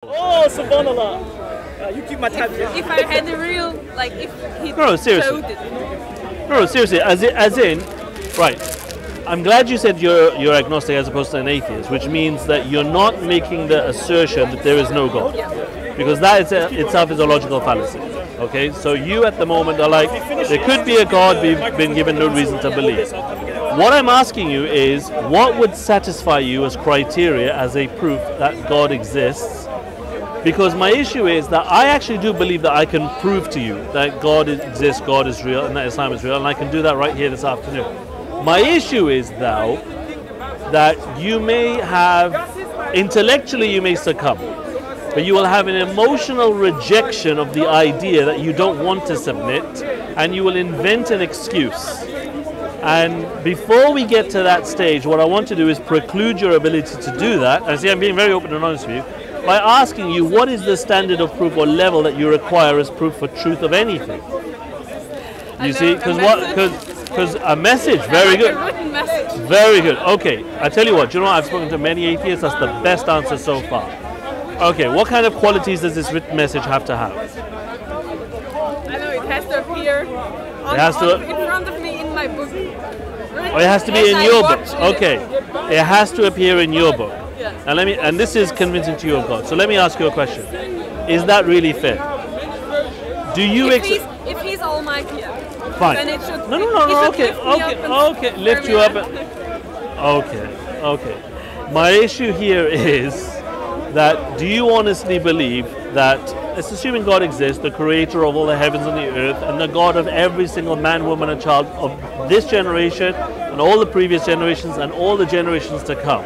Oh, subhanallah. You keep my tab here. If I had a real, like, if he seriously. showed it. No, seriously, as in, right. I'm glad you said you're agnostic as opposed to an atheist, which means that you're not making the assertion that there is no God. Because that itself is a logical fallacy. Okay, so you at the moment are like, there could be a God, we've been given no reason to believe. What I'm asking you is, what would satisfy you as criteria, as a proof that God exists? Because my issue is that I actually do believe that I can prove to you that God exists, God is real, and that Islam is real, and I can do that right here this afternoon. My issue is, though, that you may have, intellectually you may succumb, but you will have an emotional rejection of the idea that you don't want to submit, and you will invent an excuse. And before we get to that stage, what I want to do is preclude your ability to do that. And see, I'm being very open and honest with you, by asking you what is the standard of proof or level that you require as proof for truth of anything. You see, because a message, very good. A written message. Very good. Okay, I tell you what, do you know what? I've spoken to many atheists, that's the best answer so far. Okay, what kind of qualities does this written message have to have? I know, it has to appear in front of me in my book. Oh, it has to be in your book. Okay, it has to appear in your book. Yeah. And this is convincing to you of God. So let me ask you a question. Is that really fair? Do you if he's almighty, fine. then it should. No. Okay. Lift you up. Okay. My issue here is that do you honestly believe that, it's assuming God exists, the creator of all the heavens and the earth, and the God of every single man, woman, and child of this generation, and all the previous generations, and all the generations to come,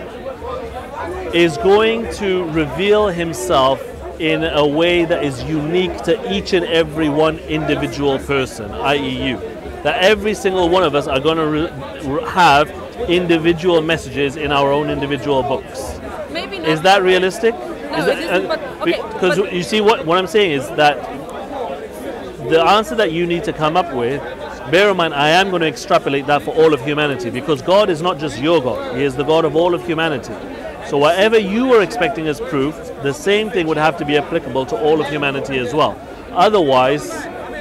is going to reveal himself in a way that is unique to each and every one individual person, i.e. you. That every single one of us are going to have individual messages in our own individual books. Maybe not. Is that realistic? No, it isn't, but, okay, because you see, what I'm saying is that the answer that you need to come up with, bear in mind, I am going to extrapolate that for all of humanity, because God is not just your God, He is the God of all of humanity. So whatever you were expecting as proof, the same thing would have to be applicable to all of humanity as well. Otherwise,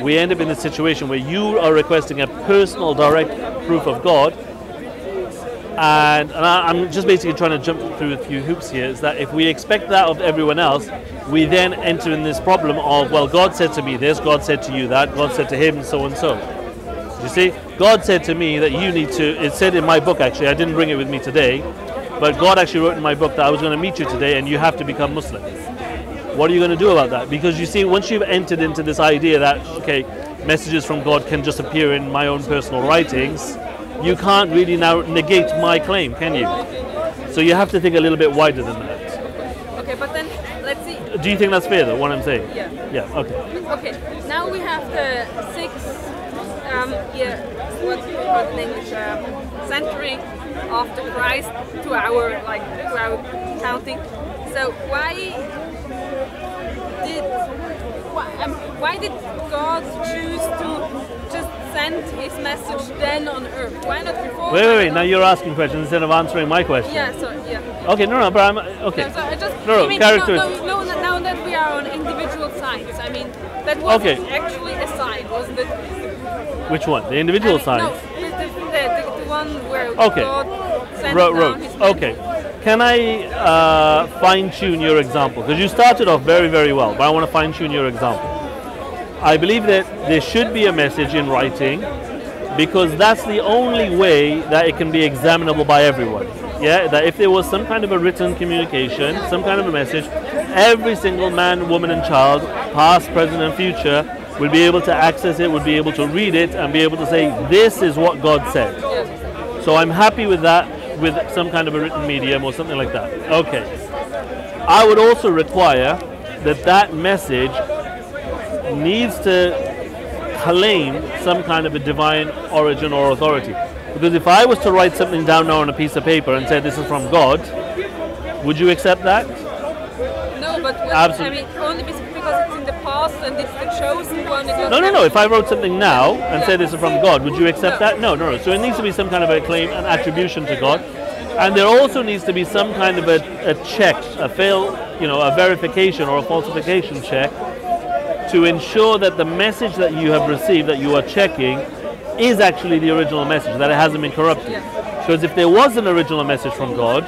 we end up in a situation where you are requesting a personal, direct proof of God, and I'm just basically trying to jump through a few hoops here, is that if we expect that of everyone else, we then enter in this problem of, well, God said to me this, God said to you that, God said to him, so and so. You see, God said to me that you need to, it said in my book actually, I didn't bring it with me today, but God actually wrote in my book that I was going to meet you today and you have to become Muslim. What are you going to do about that? Because you see, once you've entered into this idea that, okay, messages from God can just appear in my own personal writings, you can't really now negate my claim, can you? So you have to think a little bit wider than that. Okay, but then, let's see. Do you think that's fair though, what I'm saying? Yeah. Yeah, okay. Okay, now we have the 6th what we call in English, century after Christ to our counting. So why did God choose to just send His message then on earth? Why not before? Wait. Now you're asking questions instead of answering my question. Yeah. So yeah. Okay. No. But I'm okay. No, so I just, no. Characters. No. Now that we are on individual signs, I mean that wasn't actually a sign, wasn't it? Which one? The individual sign? No, the one where God sent down His message. Okay. Can I fine-tune your example? Because you started off very, very well, but I want to fine-tune your example. I believe that there should be a message in writing, because that's the only way that it can be examinable by everyone. Yeah, that if there was some kind of a written communication, some kind of a message, every single man, woman and child, past, present and future, would be able to access it, would be able to read it and be able to say, this is what God said. So I'm happy with that, with some kind of a written medium or something like that. Okay. I would also require that message needs to claim some kind of a divine origin or authority. Because if I was to write something down now on a piece of paper and say this is from God, would you accept that? No, but absolutely. I mean, only because it's in the past and it's the chosen one. No. If I wrote something now and said this is from God, would you accept that? No. So it needs to be some kind of a claim, an attribution to God. And there also needs to be some kind of a check, a verification or a falsification check to ensure that the message that you have received, that you are checking, is actually the original message, that it hasn't been corrupted. Because if there was an original message from God,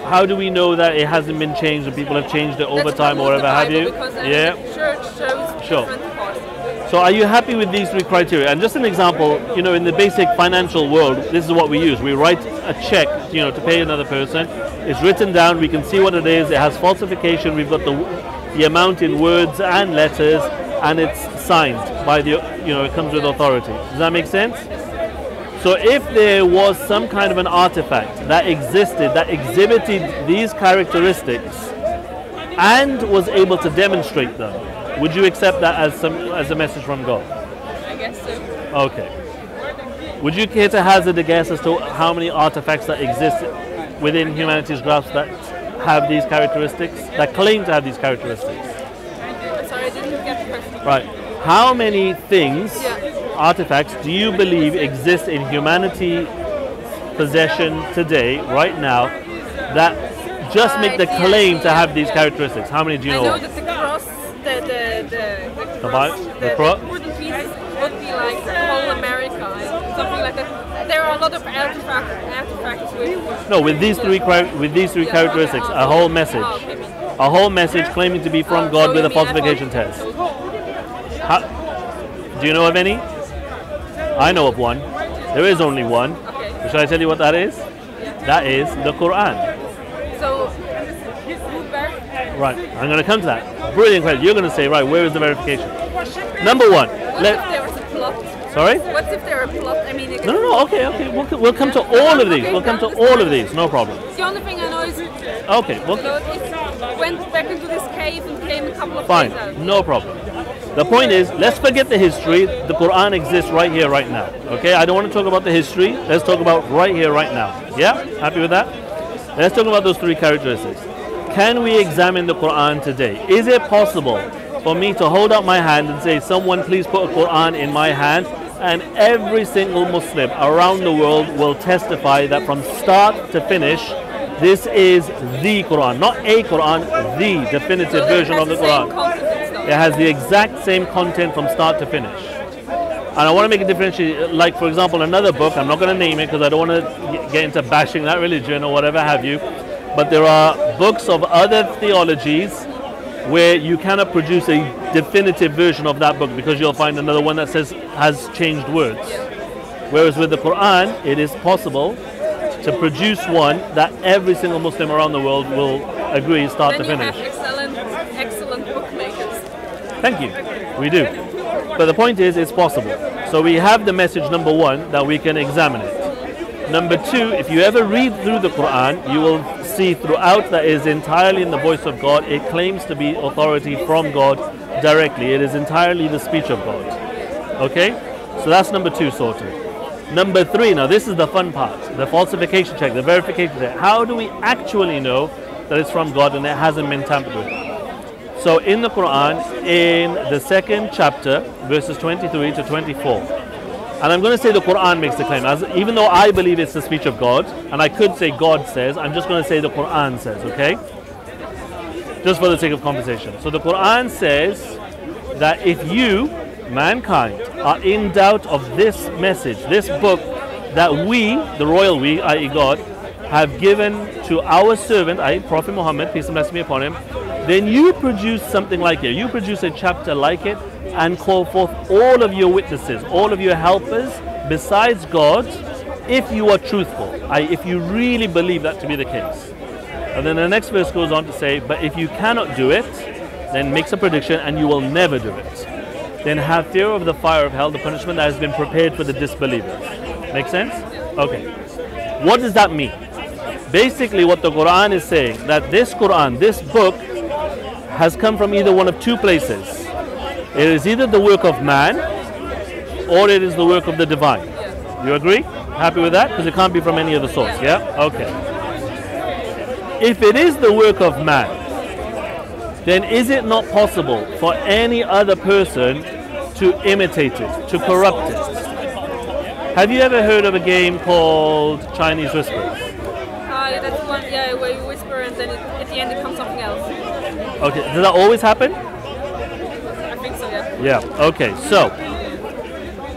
how do we know that it hasn't been changed and people have changed it over time or whatever have you? Yeah. Church shows sure. different parts. So are you happy with these three criteria? And just an example, in the basic financial world, this is what we use. We write a check, to pay another person. It's written down, we can see what it is, it has falsification, we've got the amount in words and letters, and it's signed by it comes with authority. Does that make sense? So if there was some kind of an artifact that existed, that exhibited these characteristics and was able to demonstrate them, would you accept that as a message from God? I guess so. Okay. Would you care to hazard a guess as to how many artifacts that exist within humanity's grasp that have these characteristics, that claim to have these characteristics? Sorry, I didn't get the question. Right. How many things, artifacts, do you believe exist in humanity possession today, right now, that just make the claim to have these characteristics? How many do you know? I know that the cross, the wooden pieces would be like the whole America, something like that. There are a lot of artifacts with. No, with these three characteristics, a whole message, a whole message claiming to be from God with a falsification test. Do you know of any? I know of one. There is only one. Okay. Shall I tell you what that is? That is the Quran. So, right, I'm going to come to that. Brilliant question. You're going to say, right, where is the verification? Number one. What if there was a plot? Sorry? What if there are a plot? I mean, no, okay. We'll come to all of these. We'll come to all of these. No problem. The only thing I know is. Okay. Well, went back into this cave and came a couple of fine. days out. No problem. The point is, let's forget the history. The Quran exists right here, right now. Okay? I don't want to talk about the history. Let's talk about right here, right now. Yeah? Happy with that? Let's talk about those three characteristics. Can we examine the Quran today? Is it possible for me to hold up my hand and say, someone please put a Quran in my hand, and every single Muslim around the world will testify that from start to finish, this is the Quran, not a Quran, the definitive version of the Quran. It has the exact same content from start to finish. And I want to make a differentiation, like for example, another book, I'm not going to name it because I don't want to get into bashing that religion or whatever have you, but there are books of other theologies where you cannot produce a definitive version of that book because you'll find another one that has changed words. Whereas with the Quran, it is possible to produce one that every single Muslim around the world will agree start to finish. Then you have excellent bookmakers. Thank you. We do. But the point is, it's possible. So we have the message number one, that we can examine it. Number two, if you ever read through the Quran, you will see throughout that it is entirely in the voice of God. It claims to be authority from God directly. It is entirely the speech of God. Okay? So that's number two sorted. Number three, now this is the fun part, the falsification check, the verification check. How do we actually know that it's from God and it hasn't been tampered with? So in the Quran, in the second chapter, verses 23 to 24, and I'm going to say the Quran makes the claim, even though I believe it's the speech of God, and I could say God says, I'm just going to say the Quran says, okay? Just for the sake of conversation. So the Quran says that if you, mankind, are in doubt of this message, this book that we, the royal we, i.e. God, have given to our servant, i.e. Prophet Muhammad, peace and blessing be upon him, then you produce something like it. You produce a chapter like it and call forth all of your witnesses, all of your helpers besides God, if you are truthful, i.e. if you really believe that to be the case. And then the next verse goes on to say, but if you cannot do it, then makes a prediction and you will never do it. Then have fear of the fire of hell, the punishment that has been prepared for the disbelievers. Make sense? Okay. What does that mean? Basically what the Quran is saying, that this Quran, this book, has come from either one of two places. It is either the work of man, or it is the work of the divine. You agree? Happy with that? Because it can't be from any other source, yeah? Okay. If it is the work of man, then is it not possible for any other person to imitate it, to corrupt it? Have you ever heard of a game called Chinese Whispers? That's one, yeah, where you whisper and then at the end it comes something else. Okay, does that always happen? I think so, yeah. Yeah, okay, so,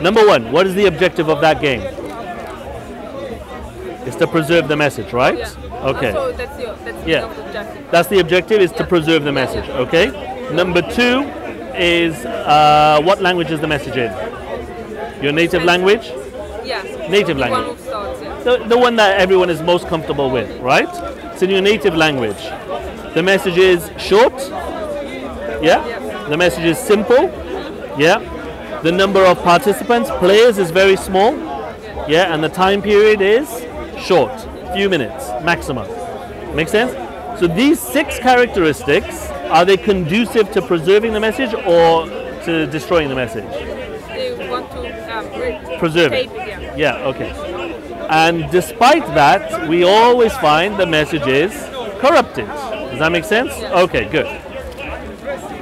number one, what is the objective of that game? It's to preserve the message, right? Yeah. Okay. So that's the objective. That's the objective, is to preserve the message, okay? Number two is, what language is the message in? Your native language? Yeah. Native the language. One who starts, yeah. The one that everyone is most comfortable with, right? It's in your native language. The message is short, yeah? The message is simple, yeah? The number of participants, players, is very small, yeah? And the time period is short, few minutes, maximum. Make sense? So these 6 characteristics, are they conducive to preserving the message or to destroying the message? They want to preserve it. Yeah. Yeah, okay. And despite that, we always find the message is corrupted. Does that make sense? Yeah. Okay, good.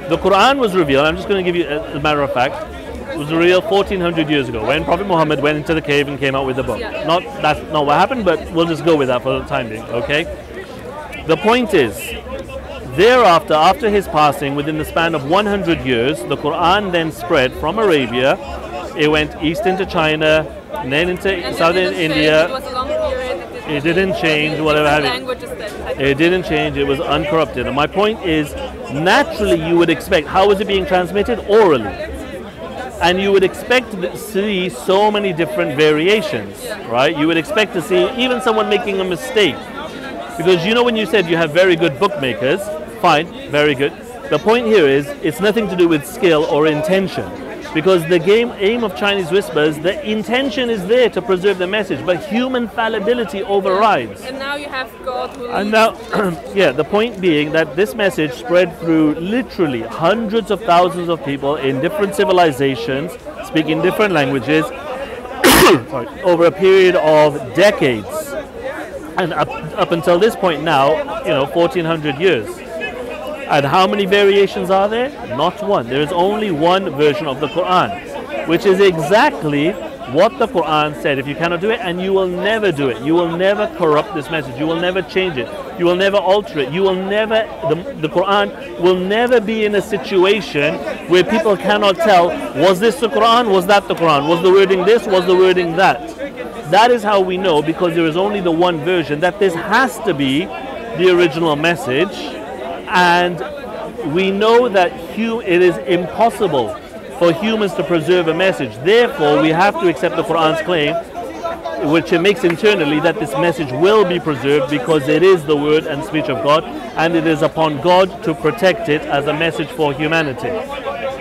The Quran was revealed, I'm just going to give you a matter of fact, it was revealed 1400 years ago when Prophet Muhammad went into the cave and came out with the book. Yeah. That's not what happened, but we'll just go with that for the time being, okay? The point is, thereafter, after his passing, within the span of 100 years, the Quran then spread from Arabia. It went east into China, and then into southern India. It was a long period. It didn't change, whatever have you. It didn't change, it was uncorrupted. And my point is, naturally you would expect, how is it being transmitted? Orally. And you would expect to see so many different variations, right? You would expect to see even someone making a mistake. Because you know when you said you have very good bookmakers, fine, very good. The point here is, it's nothing to do with skill or intention. Because the aim of Chinese Whispers, the intention is there to preserve the message, but human fallibility overrides. And now you have God who And now, yeah, the point being that this message spread through literally hundreds of thousands of people in different civilizations, speaking different languages, sorry, over a period of decades. And up until this point now, 1400 years. And how many variations are there? Not one. There is only one version of the Quran, which is exactly what the Quran said. If you cannot do it, and you will never do it, you will never corrupt this message, you will never change it, you will never alter it, you will never, the Quran will never be in a situation where people cannot tell, was this the Quran, was that the Quran, was the wording this, was the wording that. That is how we know, because there is only the one version, that this has to be the original message. And we know that it is impossible for humans to preserve a message. Therefore, we have to accept the Quran's claim, which it makes internally, that this message will be preserved because it is the word and speech of God, and it is upon God to protect it as a message for humanity.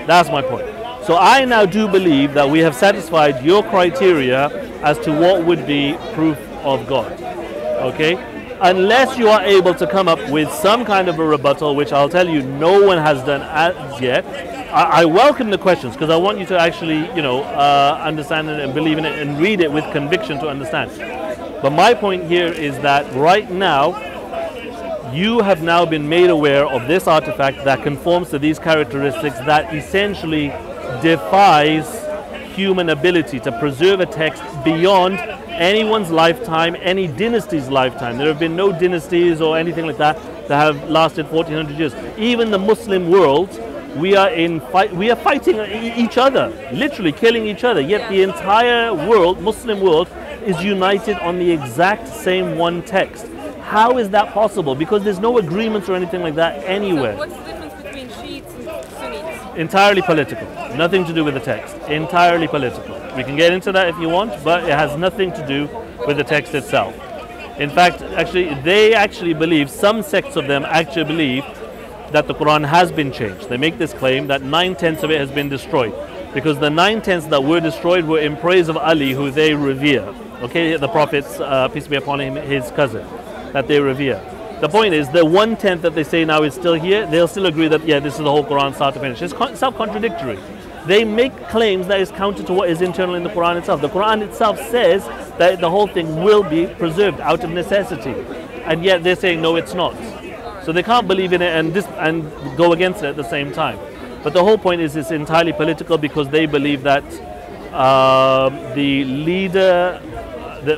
That's my point. So I now do believe that we have satisfied your criteria as to what would be proof of God. Okay? Unless you are able to come up with some kind of a rebuttal, which I'll tell you no one has done as yet. I welcome the questions because I want you to actually, understand it and believe in it and read it with conviction to understand. But my point here is that right now, you have now been made aware of this artifact that conforms to these characteristics that essentially defies human ability to preserve a text beyond anyone's lifetime, any dynasty's lifetime. There have been no dynasties or anything like that have lasted 1400 years. Even the Muslim world, we are fighting each other, literally killing each other. Yet the entire world, Muslim world, is united on the exact same one text. How is that possible? Because there's no agreements or anything like that anywhere. So what's the difference between Shiites and Sunnis? Entirely political. Nothing to do with the text. Entirely political. We can get into that if you want, but it has nothing to do with the text itself. In fact, they believe, some sects of them actually believe that the Quran has been changed. They make this claim that 9/10 of it has been destroyed, because the 9/10 that were destroyed were in praise of Ali, who they revere. Okay, the Prophet's, peace be upon him, his cousin, that they revere. The point is, the 1/10 that they say now is still here, they'll still agree that, yeah, this is the whole Quran start to finish. It's self-contradictory. They make claims that is counter to what is internal in the Quran itself. The Quran itself says that the whole thing will be preserved out of necessity. And yet they're saying, no, it's not. So they can't believe in it and go against it at the same time. But the whole point is it's entirely political, because they believe that the leader,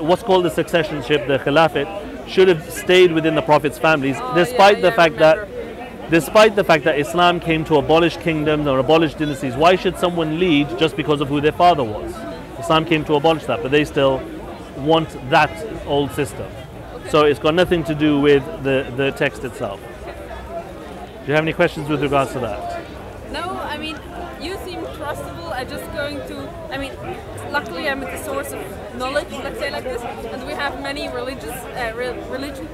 what's called the successionship, the Khilafate, should have stayed within the Prophet's families, despite the fact that Islam came to abolish kingdoms or abolish dynasties. Why should someone lead just because of who their father was? Islam came to abolish that, but they still want that old system. So it's got nothing to do with the text itself. Do you have any questions with regards to that? No, I mean, you seem trustable. I'm just going to, I mean, luckily I'm at the source of knowledge, let's say like this, and we have many religion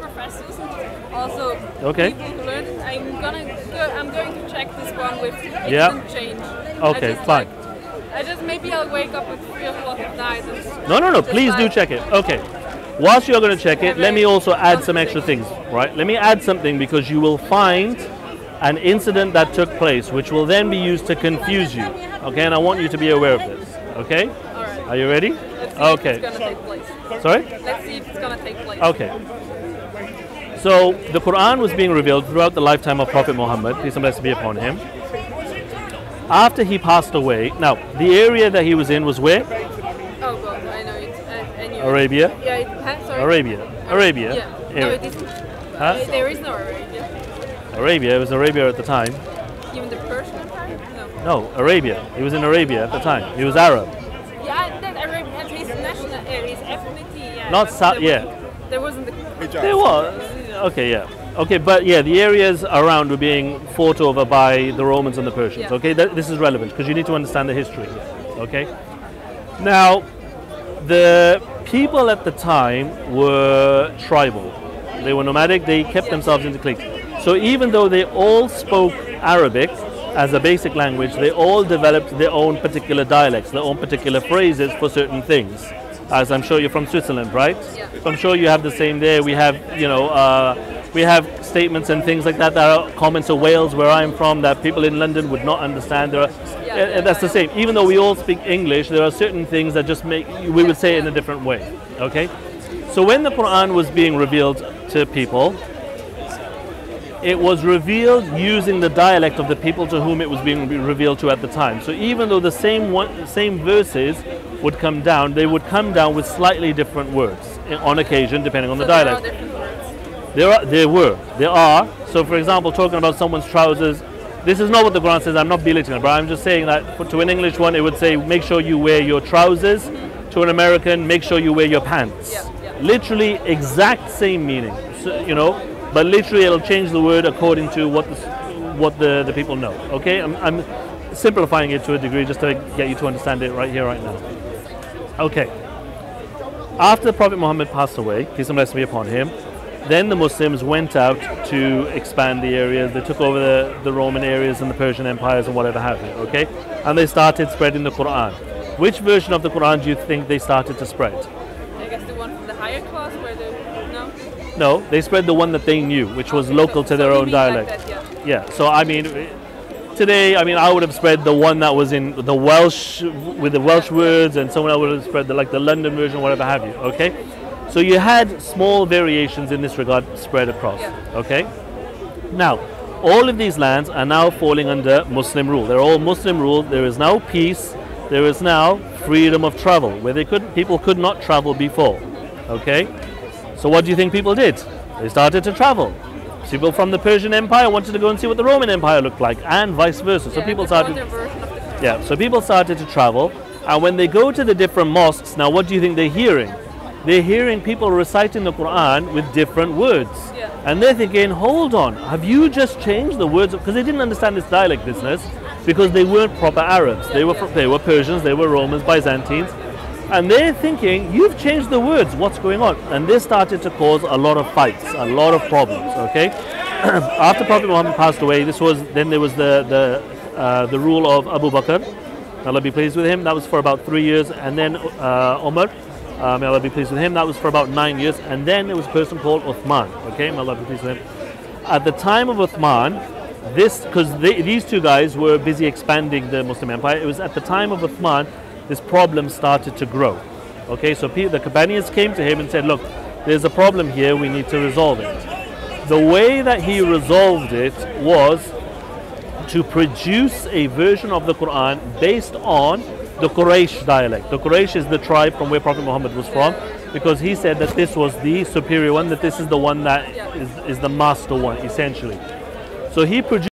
professors and also people who learn it. I'm going to check this one with instant change. Okay, fine. Maybe I'll wake up at 3 o'clock at night. And no, please do check it. Okay. Whilst you're going to check it, let me also add some extra things, right? Let me add something, because you will find an incident that took place which will then be used to confuse you, okay? And I want you to be aware of this, okay? All right. Are you ready? Let's see okay. if it's going to take place. Sorry? Let's see if it's going to take place. Okay. So the Quran was being revealed throughout the lifetime of Prophet Muhammad, peace and blessings be upon him. After he passed away, now the area that he was in was where? Oh God, I know it. I knew Arabia? Yeah, sorry. Arabia? Yeah. Area. No, it isn't. Huh? There is no Arabia. Arabia, it was Arabia at the time. Even the Persian Empire? No, Arabia. He was in Arabia at the time. He was Arab. Yeah, that Arabia, his national, his ethnicity, yeah. Not There wasn't the... There was. Okay, yeah. Okay, but yeah, the areas around were being fought over by the Romans and the Persians. Yeah. Okay, this is relevant because you need to understand the history. Okay. Now, the people at the time were tribal. They were nomadic. They kept themselves into cliques. So even though they all spoke Arabic as a basic language, they all developed their own particular dialects, their own particular phrases for certain things. As I'm sure you're from Switzerland, right? Yeah. So I'm sure you have the same there. We have, we have statements and things like that are common to Wales, where I'm from, that people in London would not understand. That's the same. Even though we all speak English, there are certain things that just we would say it in a different way. Okay? So when the Quran was being revealed to people, it was revealed using the dialect of the people to whom it was being revealed to at the time. So even though the same verses would come down, they would come down with slightly different words on occasion, depending on the dialect. There are different words. There are. So for example, talking about someone's trousers, this is not what the Quran says. I'm not belittling it, but I'm just saying that to an English one, it would say, make sure you wear your trousers. To an American, make sure you wear your pants. Yeah. Literally exact same meaning. So, but literally it'll change the word according to what the people know. Okay, I'm simplifying it to a degree just to get you to understand it right here, right now. Okay. After Prophet Muhammad passed away, peace and blessings be upon him, then the Muslims went out to expand the areas. They took over the Roman areas and the Persian empires and whatever have you. Okay, and they started spreading the Quran. Which version of the Quran do you think they started to spread? I guess the one from the higher class, where No, they spread the one that they knew, which was local to their own dialect. Like that, yeah. So I mean, today, I would have spread the one that was in the Welsh, with the Welsh words, and someone else would have spread the London version, whatever have you. Okay. So you had small variations in this regard spread across. Yeah. Okay. Now, all of these lands are now falling under Muslim rule. They're all Muslim rule. There is now peace. There is now freedom of travel, where people could not travel before. Okay. So what do you think people did? They started to travel. People from the Persian Empire wanted to go and see what the Roman Empire looked like, and vice versa. So people started. So people started to travel, and when they go to the different mosques, now what do you think they're hearing? They're hearing people reciting the Quran with different words, and they're thinking, "Hold on, have you just changed the words?" Because they didn't understand this dialect business, because they weren't proper Arabs. They were Persians, they were Romans, Byzantines. And they're thinking, you've changed the words, what's going on? And this started to cause a lot of fights, a lot of problems, okay? After Prophet Muhammad passed away, then there was the rule of Abu Bakr, may Allah be pleased with him, that was for about 3 years, and then Umar, may Allah be pleased with him, that was for about 9 years, and then there was a person called Uthman, okay, may Allah be pleased with him. At the time of Uthman, because these two guys were busy expanding the Muslim Empire, it was at the time of Uthman, this problem started to grow. Okay, so the companions came to him and said, look, there's a problem here, we need to resolve it. The way that he resolved it was to produce a version of the Quran based on the Quraysh dialect. The Quraysh is the tribe from where Prophet Muhammad was from, because he said that this was the superior one, that this is the one that is the master one, essentially. So he produced